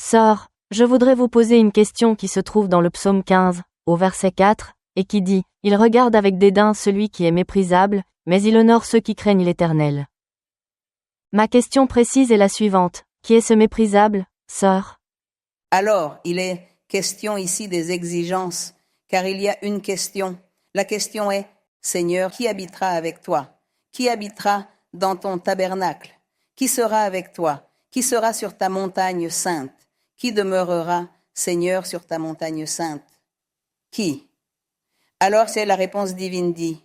Sœurs, je voudrais vous poser une question qui se trouve dans le psaume 15, au verset 4, et qui dit « Il regarde avec dédain celui qui est méprisable, mais il honore ceux qui craignent l'Éternel. » Ma question précise est la suivante. Qui est ce méprisable, sœur? Alors, il est question ici des exigences, car il y a une question. La question est, Seigneur, qui habitera avec toi? Qui habitera dans ton tabernacle? Qui sera avec toi? Qui sera sur ta montagne sainte? Qui demeurera, Seigneur, sur ta montagne sainte? Qui? Alors c'est la réponse divine dit.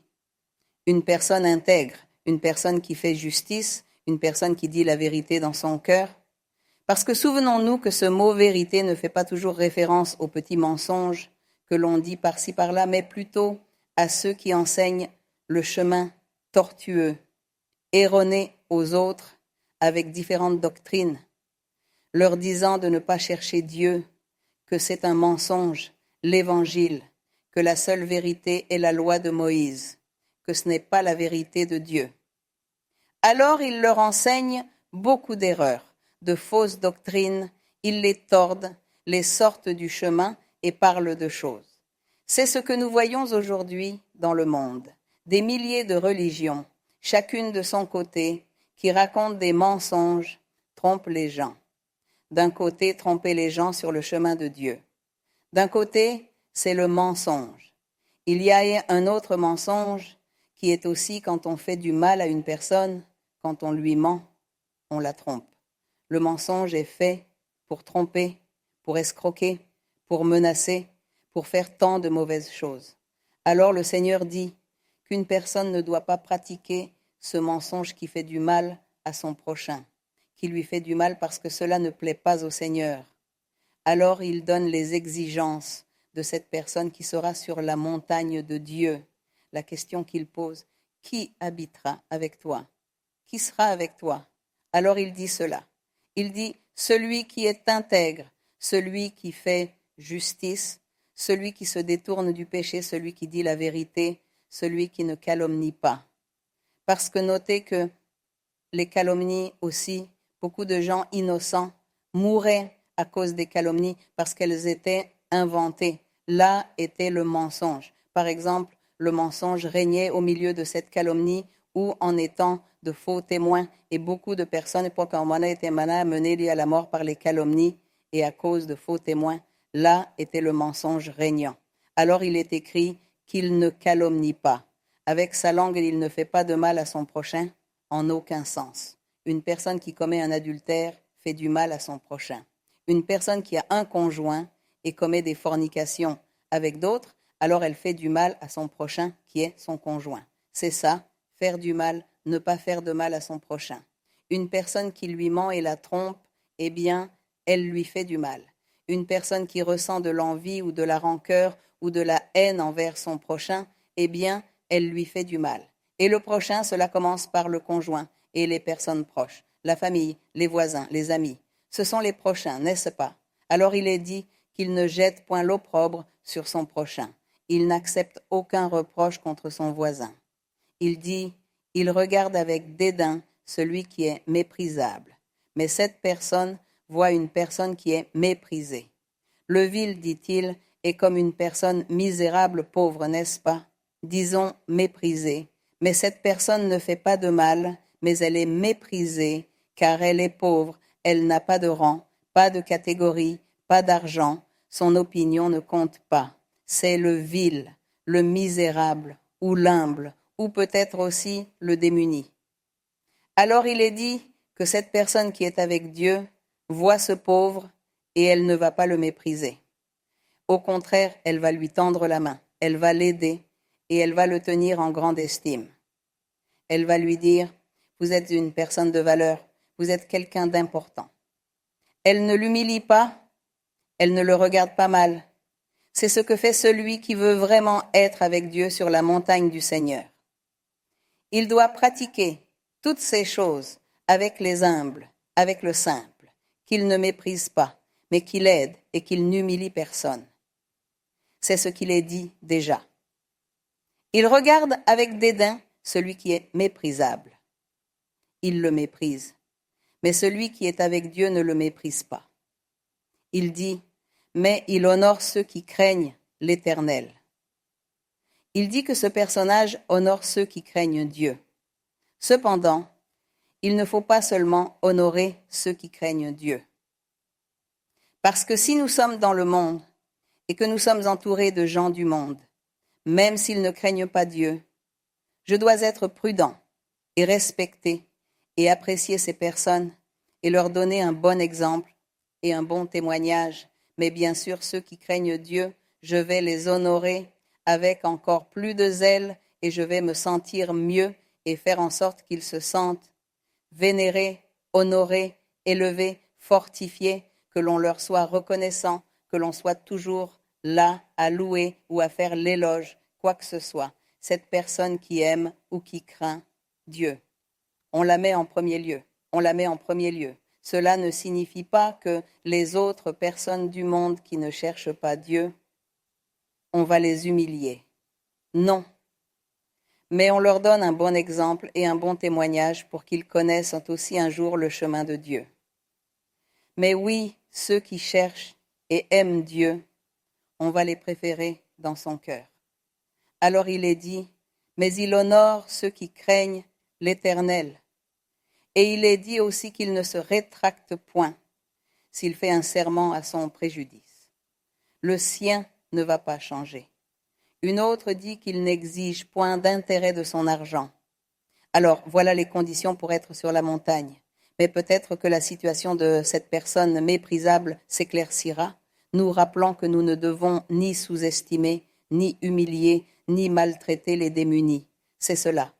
Une personne intègre, une personne qui fait justice, une personne qui dit la vérité dans son cœur. Parce que souvenons-nous que ce mot vérité ne fait pas toujours référence aux petits mensonges que l'on dit par-ci par-là, mais plutôt à ceux qui enseignent le chemin tortueux, erroné aux autres avec différentes doctrines, leur disant de ne pas chercher Dieu, que c'est un mensonge, l'évangile, que la seule vérité est la loi de Moïse, que ce n'est pas la vérité de Dieu. Alors il leur enseigne beaucoup d'erreurs, de fausses doctrines, ils les tordent, les sortent du chemin et parlent de choses. C'est ce que nous voyons aujourd'hui dans le monde. Des milliers de religions, chacune de son côté, qui racontent des mensonges, trompent les gens. D'un côté, tromper les gens sur le chemin de Dieu. D'un côté, c'est le mensonge. Il y a un autre mensonge qui est aussi quand on fait du mal à une personne, quand on lui ment, on la trompe. Le mensonge est fait pour tromper, pour escroquer, pour menacer, pour faire tant de mauvaises choses. Alors le Seigneur dit qu'une personne ne doit pas pratiquer ce mensonge qui fait du mal à son prochain, qui lui fait du mal parce que cela ne plaît pas au Seigneur. Alors il donne les exigences de cette personne qui sera sur la montagne de Dieu. La question qu'il pose, qui habitera avec toi? Qui sera avec toi? Alors il dit cela. Il dit, celui qui est intègre, celui qui fait justice, celui qui se détourne du péché, celui qui dit la vérité, celui qui ne calomnie pas. Parce que notez que les calomnies aussi, beaucoup de gens innocents mouraient à cause des calomnies parce qu'elles étaient inventées. Là était le mensonge. Par exemple, le mensonge régnait au milieu de cette calomnie ou en étant de faux témoins. Et beaucoup de personnes, pour qu'on était menées à la mort par les calomnies et à cause de faux témoins, là était le mensonge régnant. Alors il est écrit qu'il ne calomnie pas. Avec sa langue, il ne fait pas de mal à son prochain, en aucun sens. Une personne qui commet un adultère fait du mal à son prochain. Une personne qui a un conjoint et commet des fornications avec d'autres, alors elle fait du mal à son prochain qui est son conjoint. C'est ça, faire du mal, ne pas faire de mal à son prochain. Une personne qui lui ment et la trompe, eh bien, elle lui fait du mal. Une personne qui ressent de l'envie ou de la rancœur ou de la haine envers son prochain, eh bien, elle lui fait du mal. Et le prochain, cela commence par le conjoint et les personnes proches, la famille, les voisins, les amis. Ce sont les prochains, n'est-ce pas? Alors il est dit qu'il ne jette point l'opprobre sur son prochain. Il n'accepte aucun reproche contre son voisin. Il dit, il regarde avec dédain celui qui est méprisable. Mais cette personne voit une personne qui est méprisée. Le vil, dit-il, est comme une personne misérable, pauvre, n'est-ce pas? Disons méprisée. Mais cette personne ne fait pas de mal, mais elle est méprisée, car elle est pauvre, elle n'a pas de rang, pas de catégorie, pas d'argent, son opinion ne compte pas. C'est le vil, le misérable, ou l'humble, ou peut-être aussi le démuni. Alors il est dit que cette personne qui est avec Dieu voit ce pauvre et elle ne va pas le mépriser. Au contraire, elle va lui tendre la main, elle va l'aider et elle va le tenir en grande estime. Elle va lui dire, vous êtes une personne de valeur, vous êtes quelqu'un d'important. Elle ne l'humilie pas, elle ne le regarde pas mal. C'est ce que fait celui qui veut vraiment être avec Dieu sur la montagne du Seigneur. Il doit pratiquer toutes ces choses avec les humbles, avec le simple, qu'il ne méprise pas, mais qu'il aide et qu'il n'humilie personne. C'est ce qu'il est dit déjà. Il regarde avec dédain celui qui est méprisable. Il le méprise. Mais celui qui est avec Dieu ne le méprise pas. il dit « Mais il honore ceux qui craignent l'Éternel ». Il dit que ce personnage honore ceux qui craignent Dieu. Cependant, il ne faut pas seulement honorer ceux qui craignent Dieu. Parce que si nous sommes dans le monde et que nous sommes entourés de gens du monde, même s'ils ne craignent pas Dieu, je dois être prudent et respecter et apprécier ces personnes et leur donner un bon exemple et un bon témoignage. Mais bien sûr, ceux qui craignent Dieu, je vais les honorer avec encore plus de zèle et je vais me sentir mieux et faire en sorte qu'ils se sentent vénérés, honorés, élevés, fortifiés, que l'on leur soit reconnaissant, que l'on soit toujours là à louer ou à faire l'éloge, quoi que ce soit. Cette personne qui aime ou qui craint Dieu. On la met en premier lieu. On la met en premier lieu. Cela ne signifie pas que les autres personnes du monde qui ne cherchent pas Dieu, on va les humilier. Non. Mais on leur donne un bon exemple et un bon témoignage pour qu'ils connaissent aussi un jour le chemin de Dieu. Mais oui, ceux qui cherchent et aiment Dieu, on va les préférer dans son cœur. Alors il est dit, mais il honore ceux qui craignent l'Éternel. Et il est dit aussi qu'il ne se rétracte point s'il fait un serment à son préjudice. Le sien ne va pas changer. Une autre dit qu'il n'exige point d'intérêt de son argent. Alors, voilà les conditions pour être sur la montagne. Mais peut-être que la situation de cette personne méprisable s'éclaircira, nous rappelant que nous ne devons ni sous-estimer, ni humilier, ni maltraiter les démunis. C'est cela.